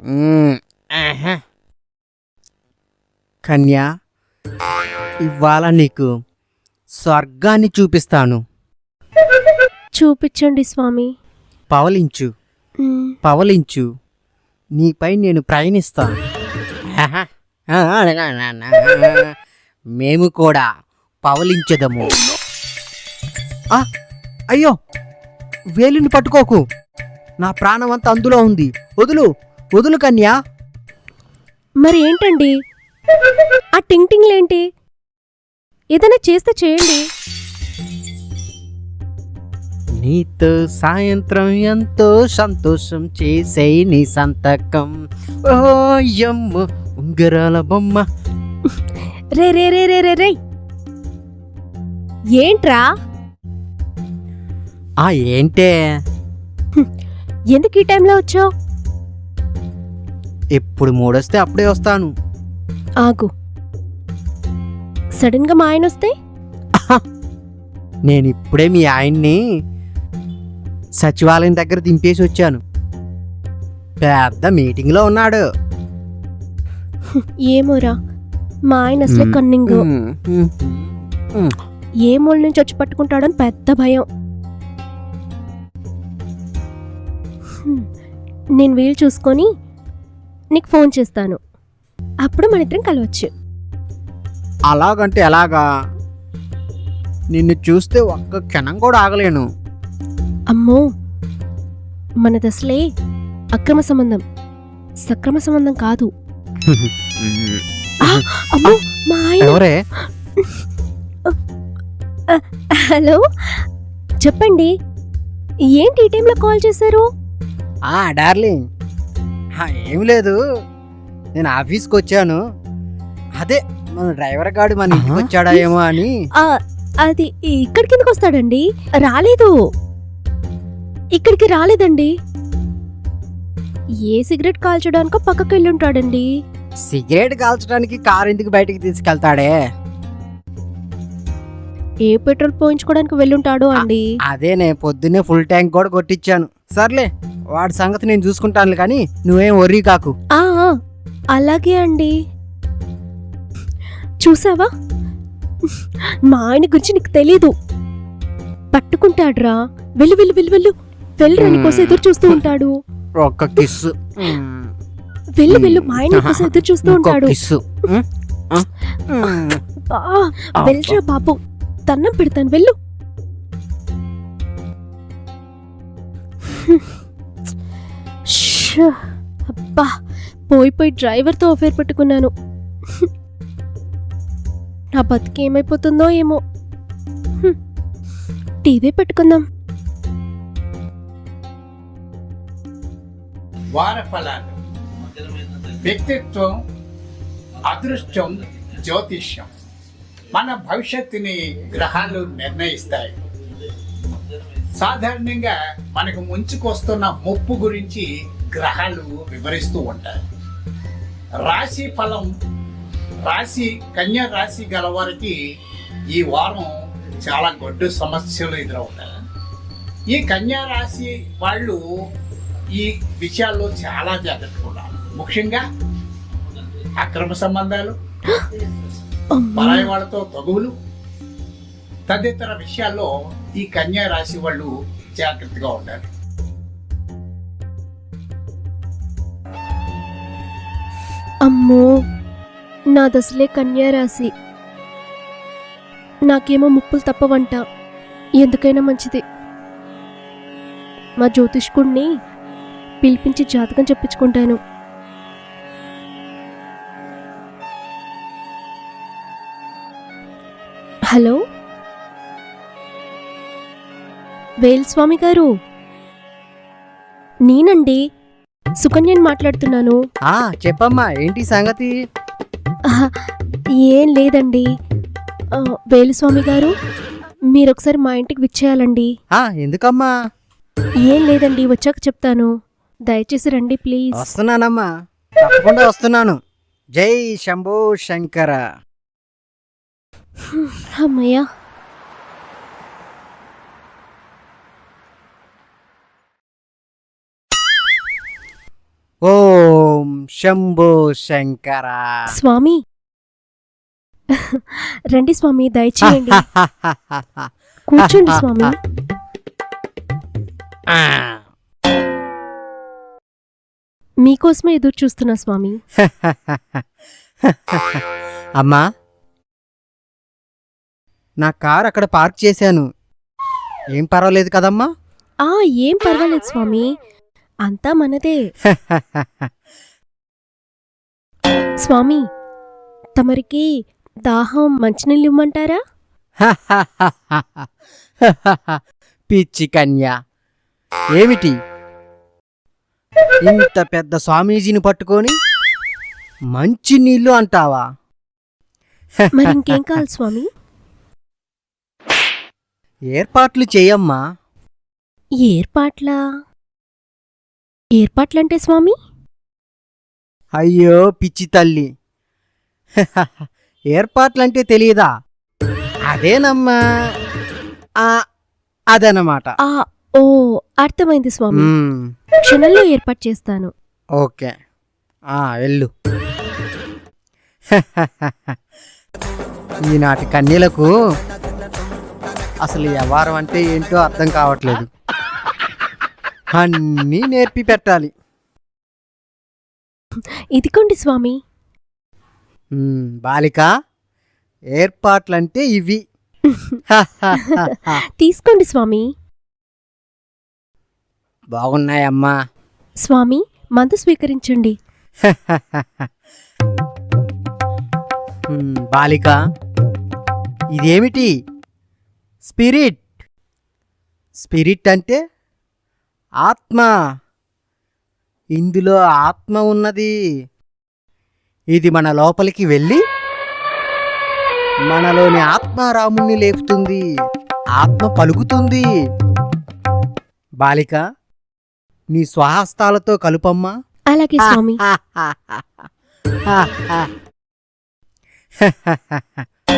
మ్మ్. ఆహా. కన్యా, ఇవాళ నీకు స్వర్గాన్ని చూపిస్తాను. చూపించండి స్వామి. పవలించు, పవలించు, నీపై నేను ప్రయాణిస్తాను. ఆహా. మేము కూడా పవలించదము. ఆ, అయ్యో, వేలిని పట్టుకోకు, నా ప్రాణం అంతా అందులో ఉంది. వదులు, వదులు కన్యా. మరి ఏంటండి ఆ టింగ్ టింగ్లేంటి? ఏదైనా చేస్తే చేయండి. నీతో సాయంత్రం ఎంతో సంతోషం చేసే నీ సంతకం. ఓ యమ్మ ఉంగరాల బొమ్మ. రే రే రే రే రే రే ఏంట్రా? ఆ ఏంటే? ఎందుకు ఈ టైంలో వచ్చావు? ఎప్పుడు మూడొస్తే అప్పుడే వస్తాను. ఆగు, సడన్ గా మా ఆయన వస్తే? నేను ఇప్పుడే మీ ఆయన్ని సచివాలయం దగ్గర దింపేసి వచ్చాను. పెద్ద మీటింగ్లో ఉన్నాడు. ఏమోరా, మా ఆయన అసలే కన్నింగ్. ఏ మూల నుంచి వచ్చి పట్టుకుంటాడని పెద్ద భయం. నేను వీలు చూసుకొని నీకు ఫోన్ చేస్తాను, అప్పుడు మన ఇద్దరం కలవచ్చు. అలాగంటే ఎలాగా? నిన్ను చూస్తే ఒక్క క్షణం కూడా ఆగలేను. అమ్మో, మనది అసలే అక్రమ సంబంధం, సక్రమ సంబంధం కాదు. అమ్మో, మా ఆయన. ఎవరే? హలో, చెప్పండి, ఏంటి ఈ టైంలో కాల్ చేశారు? డార్లింగ్, ఏం లేదు, నేను ఆఫీస్కి వచ్చాను. అదే మన డ్రైవర్ గాడు మన ఇంటికి వచ్చాడా ఏమో అని. అది ఇక్కడికి ఎందుకు వస్తాడండి? రాలేదు, ఇక్కడికి రాలేదండి. ఏ సిగరెట్ కాల్చడానికో పక్కకి వెళ్ళుంటాడండి. సిగరెట్ కాల్చడానికి కారు ఎందుకు బయటికి తీసుకెళ్తాడే? ఏ పెట్రోల్ పోయించుకోవడానికి వెళ్ళుంటాడు అండి. అదేనే, పొద్దున్నే ఫుల్ ట్యాంక్ కూడా కొట్టించాను. సర్లే, వాడి సంగతి నేను చూసుకుంటాను, కానీ నువ్వేం వర్రీ కాకు. అలాగే అండి. చూసావా, మా ఆయన గురించి నీకు తెలీదు. పట్టుకుంటాడ్రా, వెళ్ళు వెళ్ళు వెళ్ళు వెళ్ళు వెళ్ళరా, నీకోసం ఎదురు చూస్తూ ఉంటాడు. ఒక్క కిస్. వెళ్ళు వెళ్ళు, మా ఆయన కోసం ఎదురు చూస్తూ ఉంటాడు. వెళ్ళరా బాబు, తన్నం పెడతాను, వెళ్ళు. అబ్బా, పోయి డ్రైవర్తో అఫేర్ పెట్టుకున్నాను. నా బతికేమైపోతుందో ఏమో. టీవీ పెట్టుకుందాం. వారఫలాలు, వ్యక్తిత్వం, అదృష్టం, జ్యోతిష్యం. మన భవిష్యత్తుని గ్రహాలు నిర్ణయిస్తాయి. సాధారణంగా మనకు ముంచుకొస్తున్న ముప్పు గురించి గ్రహాలు వివరిస్తూ ఉంటాయి. రాశి ఫలం, రాశి కన్యా రాశి గల వారికి ఈ వారం చాలా గొడ్డు సమస్యలు ఎదురవుతాయి. ఈ కన్యా రాశి వాళ్ళు ఈ విషయాల్లో చాలా జాగ్రత్తగా ఉండాలి. ముఖ్యంగా అక్రమ సంబంధాలు, పరాయి వాళ్ళతో తగువులు తదితర విషయాల్లో ఈ కన్యా రాశి వాళ్ళు జాగ్రత్తగా ఉండాలి. అమ్మో, నాదసలే కన్యా రాశి. నాకేమో ముప్పులు తప్పవంట. ఎందుకైనా మంచిది మా జ్యోతిష్కుడిని పిలిపించి జాతకం చెప్పించుకుంటాను. హలో, వేల్స్వామి గారు, నేనండి, సుకన్యని మాట్లాడుతున్నాను. చెప్పమ్మా, ఏంటి సంగతి? ఏం లేదండి. వేలుస్వామి గారు, మీరొకసారి మా ఇంటికి విచ్చేయాలండి. ఎందుకమ్మా? ఏం లేదండి, వచ్చాక చెప్తాను. దయచేసి రండి ప్లీజ్. వస్తున్నానమ్మా, తప్పకుండా వస్తున్నాను. జై శంభో శంకర. అమ్మయ్యా. ఓం శంభో శంకర. స్వామి రండి స్వామి, దయచేయండి. కూర్చోండి స్వామి. మీకోసమే ఎదురు చూస్తున్నా స్వామి. అమ్మా, నా కార్ అక్కడ పార్క్ చేశాను, ఏం పర్వాలేదు కదమ్మా? ఏం పర్వాలేదు స్వామి, అంతా మనదే. స్వామి, తమరికి దాహం మంచినీళ్ళు ఇమ్మంటారా? పిచ్చి కన్య, ఏమిటి ఇంత పెద్ద స్వామీజీని పట్టుకొని మంచి నీళ్ళు అంటావా? మరి ఇంకేం కావాలి స్వామి? ఏర్పాట్లు చేయమ్మా. ఏర్పాట్లంటే స్వామి? అయ్యో పిచ్చి తల్లి, ఏర్పాట్లంటే తెలియదా? అదేనమ్మా, అదనమాట. ఓ, అర్థమైంది స్వామి. క్షణంలో ఏర్పాటు చేస్తాను. ఓకే, వెళ్ళు. ఈనాటి కన్యలకు అసలు వ్యవహారం అంటే ఏంటో అర్థం కావట్లేదు, అన్నీ నేర్పి పెట్టాలి. ఇదిగోండి స్వామి. బాలిక, ఏర్పాట్లంటే ఇవి. తీసుకోండి స్వామి. బాగున్నాయమ్మా. స్వామి, మందు స్వీకరించండి. బాలిక, ఇదేమిటి? స్పిరిట్. స్పిరిట్ అంటే ఆత్మ. ఇందులో ఆత్మ ఉన్నది. ఇది మన లోపలికి వెళ్ళి మనలోని ఆత్మారాముణ్ణి లేపుతుంది, ఆత్మ పలుకుతుంది. బాలిక, నీ స్వహస్తాలతో కలుపమ్మా. అలాగే స్వామి.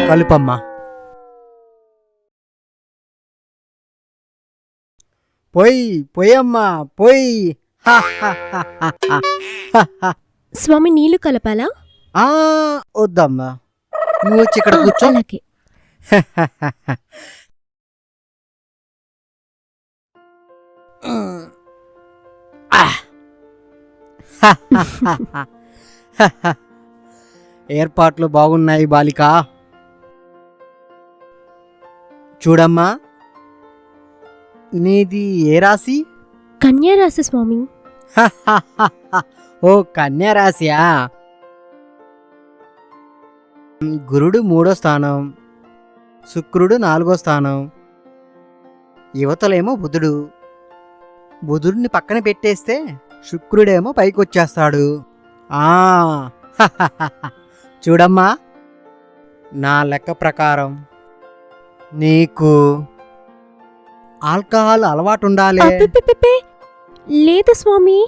కలుపమ్మా. పొయ్యమ్మా, పొయ్యి. స్వామి, నీళ్లు కలపాలా? వద్దమ్మా, నువ్వు వచ్చి ఇక్కడ కూర్చో. అలాగే. ఏర్పాట్లు బాగున్నాయి బాలిక. చూడమ్మా, నీది ఏ రాశి? కన్యా రాశి స్వామి. ఓ, కన్యా రాశియా? గురుడు 3వ స్థానం, శుక్రుడు 4వ స్థానం, యువతలేమో బుధుడు. బుధుడిని పక్కన పెట్టేస్తే శుక్రుడేమో పైకొచ్చేస్తాడు. చూడమ్మా, నా లెక్క ప్రకారం నీకు ఆల్కహాల్ అలవాటు ఉండాలి. అబ్బబ్బబ్బబ్బే, లేదు స్వామి,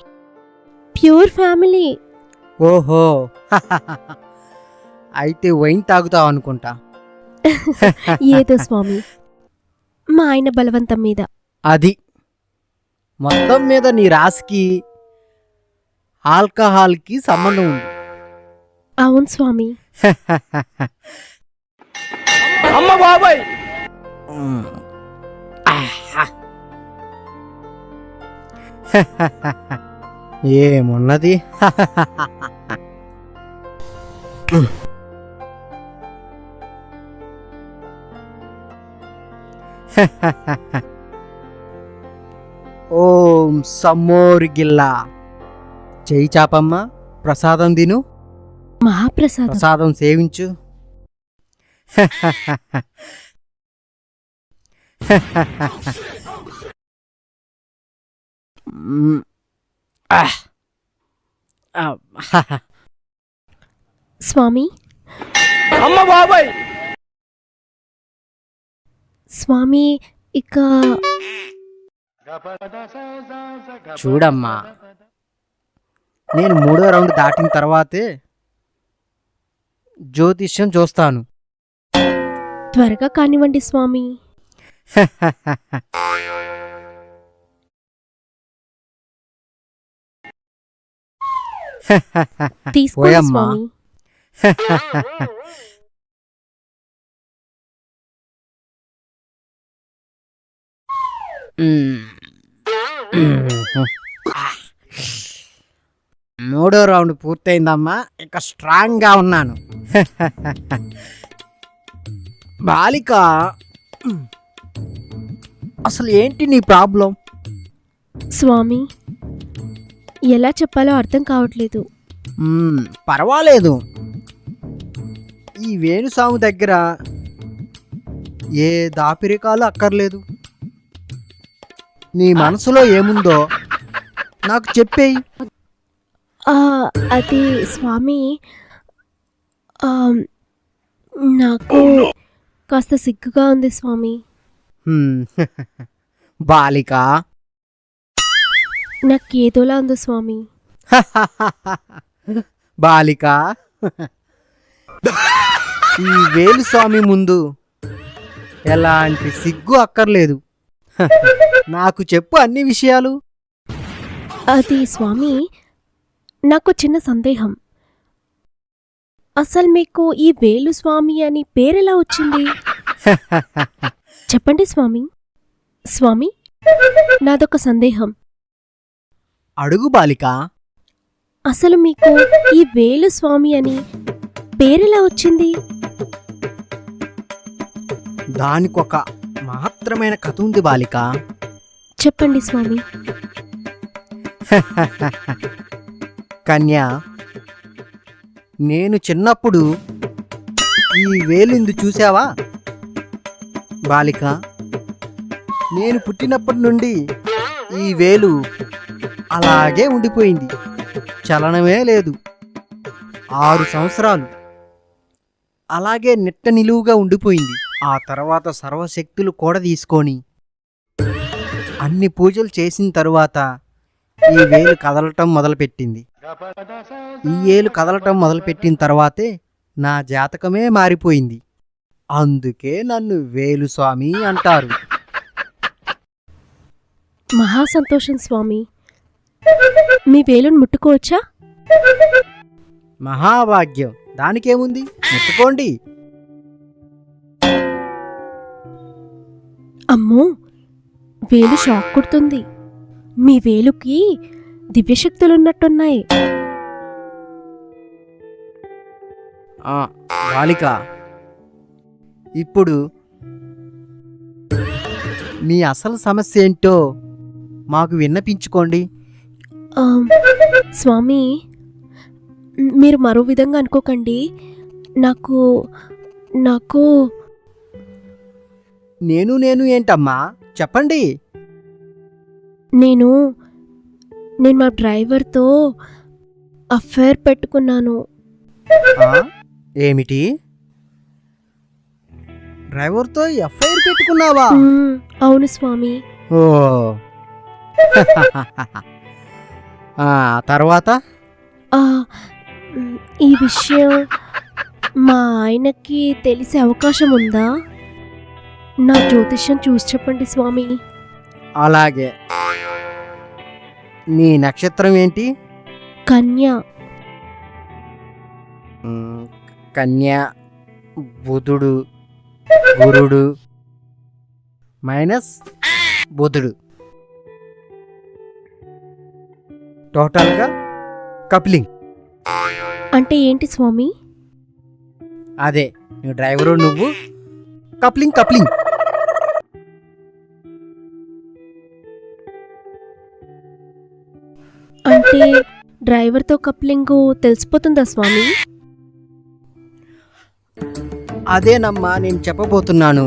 ప్యూర్ ఫ్యామిలీ. ఓహో, అయితే వైన్ తాగుతావు అనుకుంటా. ఏదో స్వామి, మా ఆయన బలవంతం మీద. అది మొత్తం మీద నీ రాశికి ఆల్కహాల్కి సంబంధం ఉంది. అవును స్వామి. అమ్మ బాబాయ్, ఏమున్నది? ఓం సమ్మోరిగిల్లా. చేయి చాపమ్మ, ప్రసాదం తిను. మహాప్రసాదం. ప్రసాదం సేవించు. స్వామి, అమ్మ బాబాయ్. స్వామి, ఇక చూడమ్మా, నేను 3వ రౌండ్ దాటిన తర్వాతే జ్యోతిష్యం చూస్తాను. త్వరగా కానివ్వండి స్వామి. తీసుకోండి ఓయమ్మా. స్వామి. మూడో రౌండ్ పూర్తయిందమ్మా, ఇక స్ట్రాంగ్గా ఉన్నాను. బాలిక, అసలు ఏంటి నీ ప్రాబ్లం? స్వామి, ఎలా చెప్పాలో అర్థం కావట్లేదు. పర్వాలేదు. ఈ వేణుస్వామి దగ్గర ఏ దాపిరికాలు అక్కర్లేదు. నీ మనసులో ఏముందో నాకు చెప్పేయి. ఆ, అది స్వామి, ఆ, నాకు కాస్త సిగ్గుగా ఉంది స్వామి. హ్మ్. బాలిక, నాకు ఏదోలా ఉంది స్వామి. బాలిక, ఈ వేలుస్వామి ముందు ఎలాంటి సిగ్గు అక్కర్లేదు. నాకు చెప్పు అన్ని విషయాలు. అది స్వామి, నాకు చిన్న సందేహం. అసలు మీకు ఈ వేలు స్వామి అని పేరెలా వచ్చింది? చెప్పండి స్వామి. స్వామి, నాదొక సందేహం. అడుగు బాలిక. అసలు మీకు ఈ వేలు స్వామి అని పేరెలా వచ్చింది? దానికొక మహత్తరమైన కథ ఉంది బాలిక. చెప్పండి స్వామి. కన్యా, నేను చిన్నప్పుడు ఈ వేలిందు చూసావా బాలిక? నేను పుట్టినప్పటి నుండి ఈ వేలు అలాగే ఉండిపోయింది, చలనమే లేదు. 6 సంవత్సరాలు అలాగే నిట్ట నిలువుగా ఉండిపోయింది. ఆ తర్వాత సర్వశక్తులు కూడా తీసుకొని అన్ని పూజలు చేసిన తరువాత ఈ వేలు కదలటం మొదలుపెట్టింది. ఈ ఏలు కదలటం మొదలుపెట్టిన తర్వాతే నా జాతకమే మారిపోయింది. అందుకే నన్ను వేలుస్వామి అంటారు. మహా సంతోషం స్వామి. మీ వేలును ముట్టుకోవచ్చా? మహాభాగ్యం, దానికేముంది, ముట్టుకోండి. అమ్మో, వేలు షాక్ కొడుతుంది. మీ వేలుకి దివ్యశక్తులున్నట్టున్నాయి. బాలిక, ఇప్పుడు మీ అసలు సమస్య ఏంటో మాకు విన్నపించుకోండి. స్వామి, మీరు మరో విధంగా అనుకోకండి. నాకు నాకు నేను ఏంటమ్మా, చెప్పండి. నేను మా డ్రైవర్తో అఫైర్ పెట్టుకున్నాను. ఆ? ఏమిటి? డ్రైవర్తో ఎఫ్ఐఆర్ పెట్టుకున్నావా? అవును స్వామి. ఓ. తర్వాత ఆ, ఈ విషయం మా ఆయనకి తెలిసే అవకాశం ఉందా? నా జ్యోతిష్యం చూసి చెప్పండి స్వామి. అలాగే. నీ నక్షత్రం ఏంటి? కన్య. కన్యా, బుధుడు, గురుడు మైనస్ బుధుడు, టోటల్గా కప్లింగ్. అంటే ఏంటి స్వామి? అదే, నువ్వు డ్రైవరు, నువ్వు కప్లింగ్. అంటే డ్రైవర్తో కప్లింగ్ తెలిసిపోతుందా స్వామి? అదేనమ్మా నేను చెప్పబోతున్నాను.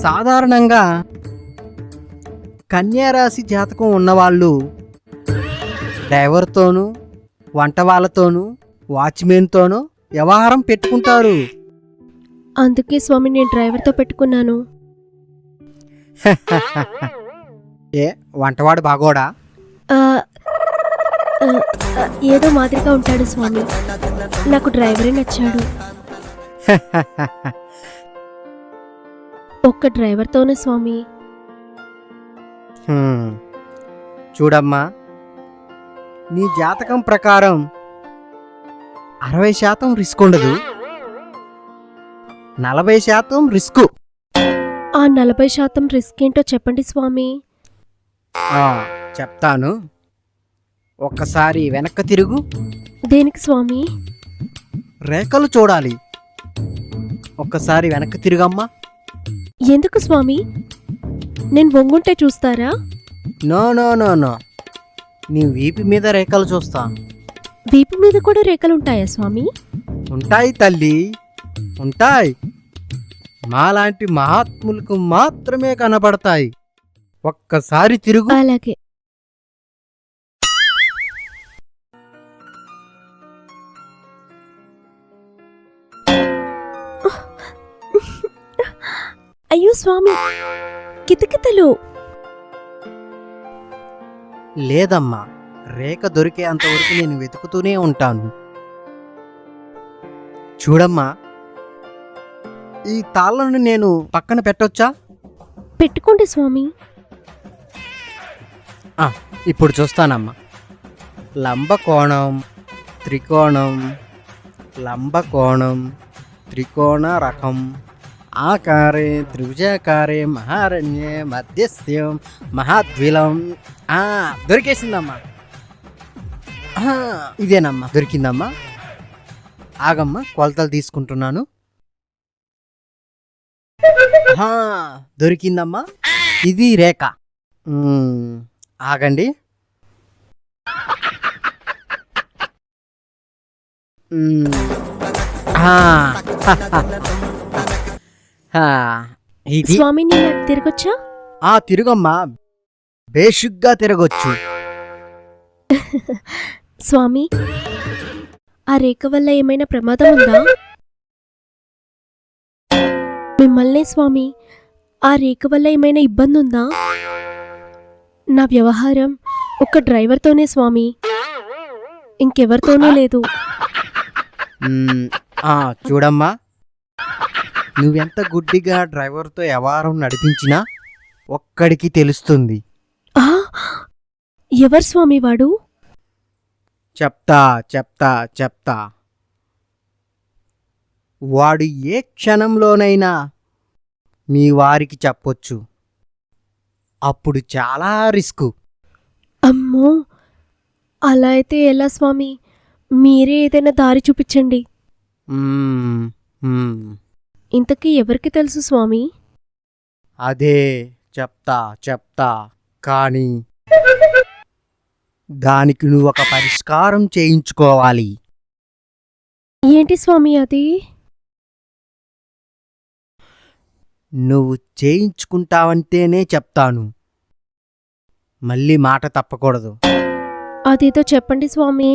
సాధారణంగా కన్యారాశి జాతకం ఉన్నవాళ్ళు డ్రైవర్తోనూ, వంట వాళ్ళతోనూ, వాచ్మెన్తోనూ వ్యవహారం పెట్టుకుంటారు. అందుకే స్వామి నేను డ్రైవర్తో పెట్టుకున్నాను. ఏ వంటవాడు బాగోడా? ఆ, ఆ, ఏదో మాదిరిగా ఉంటాడు స్వామి. నాకు డ్రైవరే నచ్చాడు. ఒక్క డ్రైవర్తోనే స్వామి. చూడమ్మా, నీ జాతకం ప్రకారం 60% రిస్క్ ఉండదు, 40% రిస్క్. ఆ 40% రిస్క్ ఏంటో చెప్పండి స్వామి. చెప్తాను. ఒక్కసారి వెనక్కి తిరుగు. దేనికి స్వామి? రేఖలు చూడాలి. ఒక్కసారి వెనక్కి తిరుగమ్మా. ఎందుకు స్వామి? నేను వంగుంటే చూస్తారా? నో నో నో నో, నీ వీపు మీద రేఖలు చూస్తా. వీపు మీద కూడా రేఖలుంటాయా స్వామి? ఉంటాయి తల్లి, ఉంటాయి. మాలాంటి మహాత్ములకు మాత్రమే కనబడతాయి. ఒక్కసారి తిరుగు. అలాగే. అయ్యో స్వామి, కితకితలు. లేదమ్మా, రేఖ దొరికేంతవరకు నేను వెతుకుతూనే ఉంటాను. చూడమ్మా, ఈ తాళ్ళను నేను పక్కన పెట్టొచ్చా? పెట్టుకోండి స్వామి. ఇప్పుడు చూస్తానమ్మా. లంబకోణం, త్రికోణం, లంబకోణం, త్రికోణ రకం, ఆకారే, త్రిభుజాకారే, మహారణ్యే, మధ్యస్థ్యం, మహాద్విలం. దొరికేసిందమ్మా. ఇదేనమ్మా, దొరికిందమ్మా. ఆగమ్మా, కొలతలు తీసుకుంటున్నాను. దొరికిందమ్మా, ఇది రేఖ. ఆగండి. ఇది స్వామి, నేను తిరగొచ్చా? తిరుగమ్మా, బేషుగ్గా తిరగొచ్చు. స్వామి, ఆ రేఖ వల్ల ఏమైనా ప్రమాదం ఉందా? మిమ్మల్నే స్వామి, ఆ రేఖ వల్ల ఏమైనా ఇబ్బంది ఉందా? నా వ్యవహారం ఒక డ్రైవర్తోనే స్వామి, ఇంకెవరితోనూ లేదు. చూడమ్మా, నువ్వెంత గుడ్డిగా డ్రైవర్తో వ్యవహారం నడిపించినా ఒక్కడికి తెలుస్తుంది. ఎవరు స్వామి వాడు? చెప్తా చెప్తా చెప్తా. వాడు ఏ క్షణంలోనైనా మీ వారికి చెప్పొచ్చు. అప్పుడు చాలా రిస్క్. అమ్మో, అలా అయితే ఎలా స్వామి? మీరే ఏదైనా దారి చూపించండి. ఇంతకీ ఎవరికి తెలుసు స్వామి? అదే చెప్తా చెప్తా, కానీ దానికి నువ్వు ఒక పరిష్కారం చేయించుకోవాలి. ఏంటి స్వామి అది? నువ్వు చేయించుకుంటావంటేనే చెప్తాను, మళ్ళీ మాట తప్పకూడదు. అదేదో చెప్పండి స్వామి.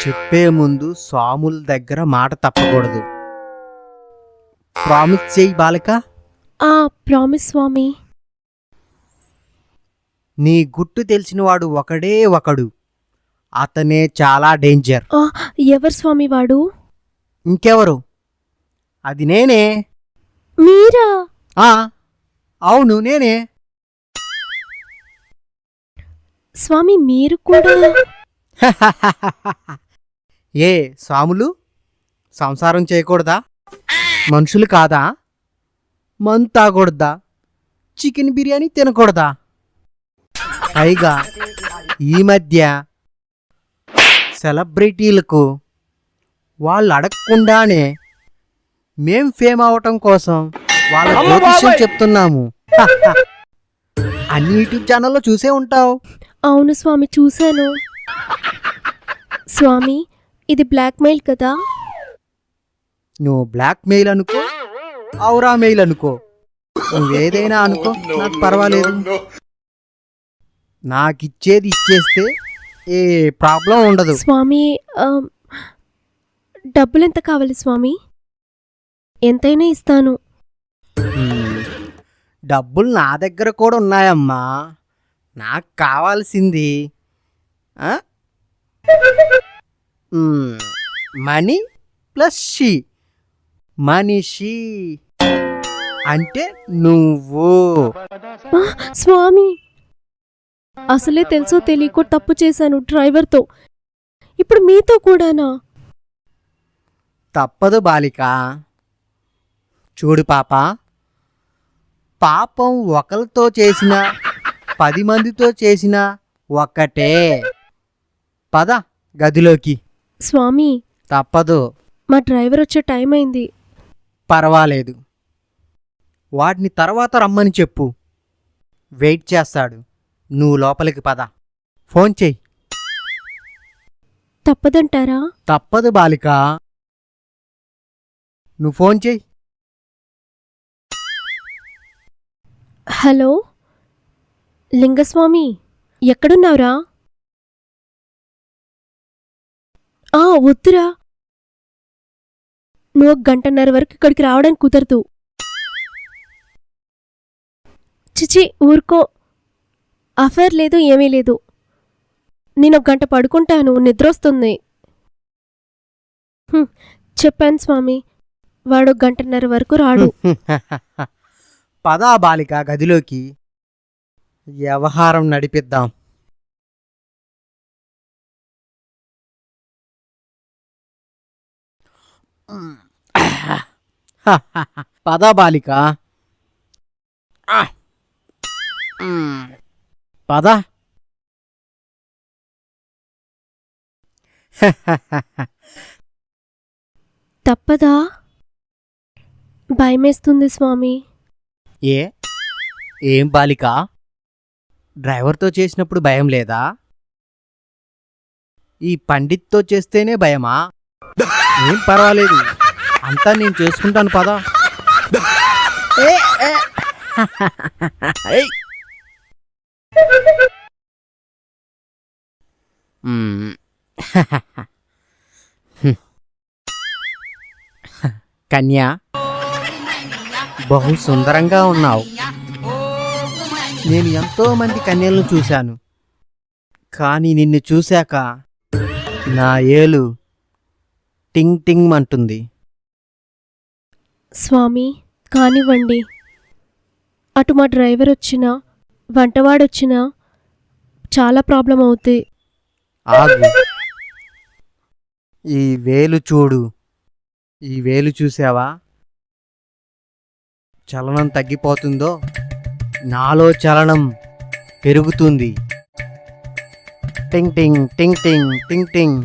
చెప్పే ముందు స్వాముల దగ్గర మాట తప్పకూడదు. ప్రామిస్ చేయి బాలిక. ప్రామిస్ స్వామి. నీ గుట్టు తెలిసినవాడు ఒకడే ఒకడు, అతనే చాలా డేంజర్. ఎవరు స్వామి వాడు? ఇంకెవరు? అది నేనే. మీరా? అవును, నేనే. స్వామి, మీరు కూడా? ఏ స్వాములు సంసారం చేయకూడదా? మనుషులు కాదా? మందు తాగకూడదా? చికెన్ బిర్యానీ తినకూడదా? పైగా ఈ మధ్య సెలబ్రిటీలకు వాళ్ళు అడగకుండానే మేం ఫేమ్ అవటం కోసం వాళ్ళ జ్యోతిష్యం చెప్తున్నాము. అన్ని యూట్యూబ్ ఛానల్లో చూసే ఉంటావు. అవును స్వామి, చూశాను. స్వామి, ఇది బ్లాక్మెయిల్ కదా? నువ్వు బ్లాక్ మెయిల్ అనుకో, ఔరా మెయిల్ అనుకో, నువ్వేదైనా అనుకో, నాకు పర్వాలేదు. నాకిచ్చేది ఇచ్చేస్తే ఏ ప్రాబ్లం ఉండదు. స్వామి, డబ్బులు ఎంత కావాలి స్వామి? ఎంతైనా ఇస్తాను. డబ్బులు నా దగ్గర కూడా ఉన్నాయమ్మా. నాకు కావాల్సింది మనీ ప్లస్ షీ. మనిషి అంటే నువ్వు. స్వామి, అసలే తెలుసో తెలియకో తప్పు చేశాను డ్రైవర్తో. ఇప్పుడు మీతో కూడానా? తప్పదు బాలిక. చూడు పాప, పాపం ఒకరితో చేసినా 10 మందితో చేసినా ఒక్కటే. పద గదిలోకి. స్వామి, తప్పదు. మా డ్రైవర్ వచ్చే టైం అయింది. పర్వాలేదు, వాడిని తర్వాత రమ్మని చెప్పు, వెయిట్ చేస్తాడు. నువ్వు లోపలికి పద. ఫోన్ చెయ్యి. తప్పదంటారా? తప్పదు బాలిక, నువ్వు ఫోన్ చెయ్యి. హలో లింగస్వామి, ఎక్కడున్నావురా? వద్దురా, నువ్వు 1 గంటన్నర వరకు ఇక్కడికి రావడానికి కుదరదు. చిచి ఊరుకో, అఫైర్ లేదు ఏమీ లేదు. నేను 1 గంట పడుకుంటాను, నిద్రొస్తుంది. చెప్పాను స్వామి, వాడు 1 గంటన్నర వరకు రాడు. పదా బాలిక గదిలోకి, వ్యవహారం నడిపిద్దాం. పదా బాలిక, పద. తప్పదా? భయమేస్తుంది స్వామి. ఏం బాలిక, డ్రైవర్తో చేసినప్పుడు భయం లేదా? ఈ పండిత్తో చేస్తేనే భయమా? ఏం పర్వాలేదు, అంతా నేను చేసుకుంటాను పదా. కన్యా, బహు సుందరంగా ఉన్నావు. నేను ఎంతో మంది కన్యలను చూశాను, కానీ నిన్ను చూశాక నా ఏలు టింగ్ టింగ్ అంటుంది. స్వామి కానివ్వండి. అటు మా డ్రైవర్ వచ్చినా వంటవాడొచ్చినా చాలా ప్రాబ్లం అవుతాయి. ఆగు, ఈ వేలు చూడు. ఈ వేలు చూసావా? చలనం తగ్గిపోతుందో నాలో చలనం పెరుగుతుంది. టింగ్ టింగ్ టింగ్ టింగ్ టింగ్ టింగ్.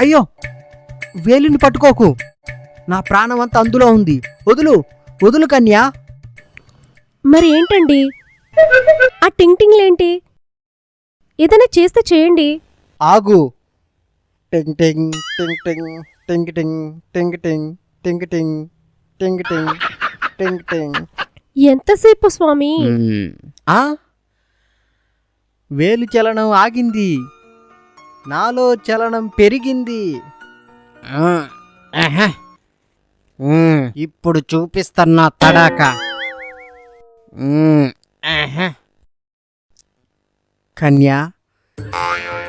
అయ్యో, వేలుని పట్టుకోకు, నా ప్రాణం అంతా అందులో ఉంది. వదులు వదులు కన్యా. మరి ఏంటండి ఆ టింగ్ టింగ్లేంటి? ఏదైనా చేస్తే చేయండి. ఆగు. టింగ్ టింగ్ టింగ్ టింగ్ టింగ్ టింగ్ టింగ్ టింగ్ టింగ్ టింగ్ టింగ్ టింగ్ టింగ్ టింగ్. ఎంతసేపు స్వామి? వేలు చలనం ఆగింది, నాలో చలనం పెరిగింది. ఇప్పుడు చూపిస్తున్నా తడాక. కన్యా,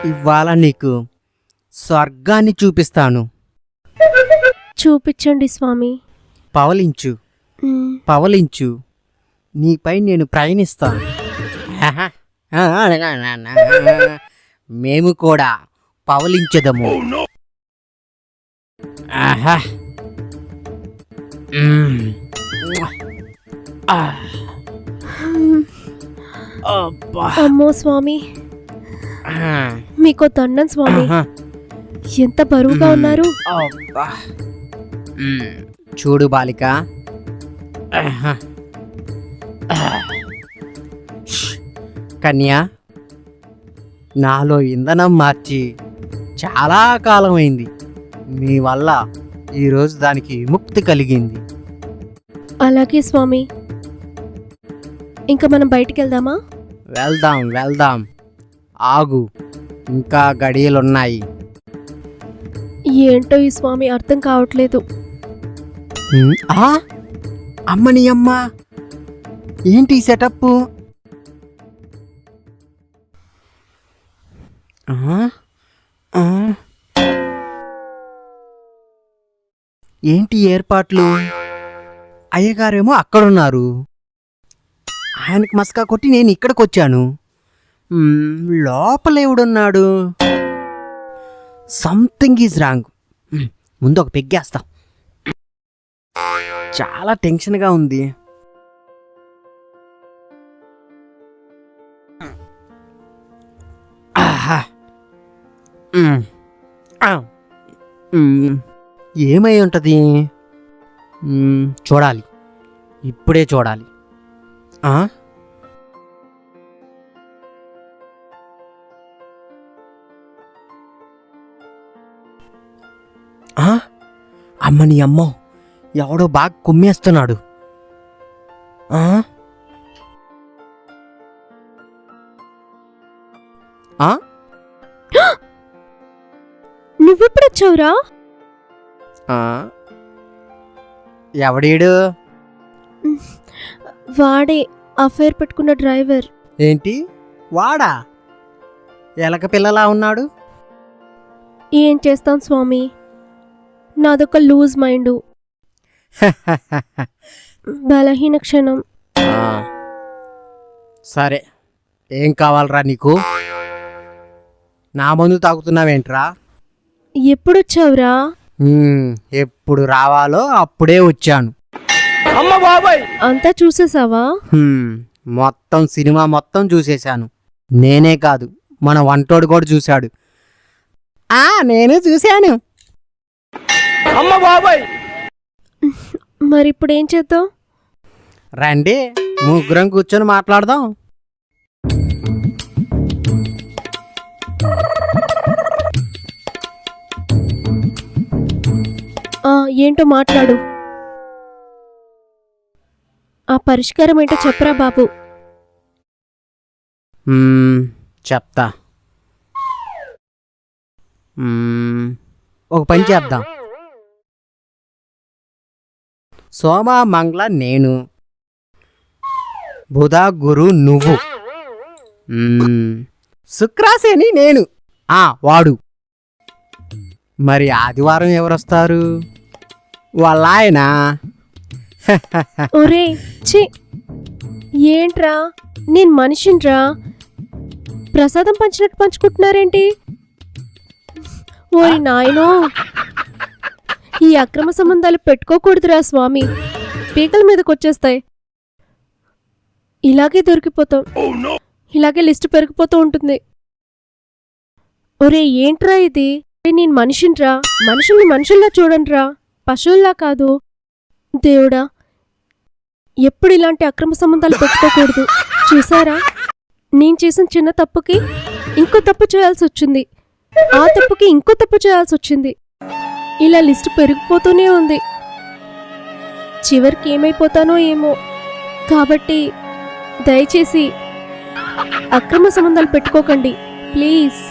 ఇవాళ నీకు స్వర్గాన్ని చూపిస్తాను. చూపించండి స్వామి. పవలించు పవలించు, నీపై నేను ప్రయాణిస్తాను. మేము కూడా పవలించదము. ఆహా, అమ్మో స్వామి, మీకో దండం స్వామి. ఎంత బరువుగా ఉన్నారు. చూడు బాలిక, కన్యా, నాలో ఇంధనం మార్చి చాలా కాలమైంది. మీ వల్ల ఈరోజు దానికి విముక్తి కలిగింది. అలాగే స్వామి. ఇంకా మనం బయటికి వెళ్దామా? వెళ్దాం వెళ్దాం. ఆగు, ఇంకా గడియలున్నాయి. ఏంటో ఈ స్వామి అర్థం కావట్లేదు. అమ్మని అమ్మ, ఏంటి సెటప్? ఏంటి ఏర్పాట్లు? అయ్యగారేమో అక్కడున్నారు, ఆయనకి మస్కా కొట్టి నేను ఇక్కడికి వచ్చాను. లోపల ఎవడున్నాడు? Something is wrong. ముందు ఒక పెగ్గేస్తా. చాలా టెన్షన్గా ఉంది. ఆహా. ఏమై ఉంటుంది? చూడాలి, ఇప్పుడే చూడాలి. అమ్మని అమ్మో, ఎవడో బాగా కుమ్మేస్తున్నాడు. నువ్వెప్పుడొచ్చావురా? ఎవడీడు? వాడే అఫైర్ పెట్టుకున్న డ్రైవర్. ఏంటి వాడా? ఎలక పిల్లలా ఉన్నాడు. ఏం చేస్తాం స్వామి, నాదొక లూజ్ మైండు, బలహీన క్షణం. సరే, ఏం కావాలరా నీకు? నా మందు తాగుతున్నావేంట్రా? ఎప్పుడొచ్చావురా? ఎప్పుడు రావాలో అప్పుడే వచ్చాను. అంతా చూసేసావా? మొత్తం సినిమా మొత్తం చూసేశాను. నేనే కాదు, మన వంటోడు కూడా చూశాడు. నేను చూశాను. మరిప్పుడు ఏం చేద్దాం? రండి, ముగ్గురం కూర్చొని మాట్లాడదాం. ఏంటో మాట్లాడు. ఆ పరిష్కారం ఏంటో చెప్పరా బాబు. చెప్తా. ఒక పని చేద్దాం. సోమ మంగళ నేను, బుధ గురు నువ్వు, శుక్రాశని నేను, వాడు. మరి ఆదివారం ఎవరొస్తారు? వాళ్ళ ఆయన. ఒరే చి, ఏంట్రా, నేను మనిషిన్రా, ప్రసాదం పంచినట్టు పంచుకుంటున్నారేంటి? ఓరి నాయనో, ఈ అక్రమ సంబంధాలు పెట్టుకోకూడదురా స్వామి, పీకల మీదకి వచ్చేస్తాయి. ఇలాగే దొరికిపోతాం, ఇలాగే లిస్టు పెరిగిపోతూ ఉంటుంది. ఒరే ఏంట్రా ఇది? నేను మనిషిన్రా, మనుషుల్ని మనుషుల్లా చూడండిరా, పశువుల్లా కాదు. దేవుడా, ఎప్పుడు ఇలాంటి అక్రమ సంబంధాలు పెట్టుకోకూడదు. చూసారా, నేను చేసిన చిన్న తప్పుకి ఇంకో తప్పు చేయాల్సి వచ్చింది, ఆ తప్పుకి ఇంకో తప్పు చేయాల్సి వచ్చింది. ఇలా లిస్టు పెరిగిపోతూనే ఉంది. చివరికి ఏమైపోతానో ఏమో. కాబట్టి దయచేసి అక్రమ సంబంధాలు పెట్టుకోకండి ప్లీజ్.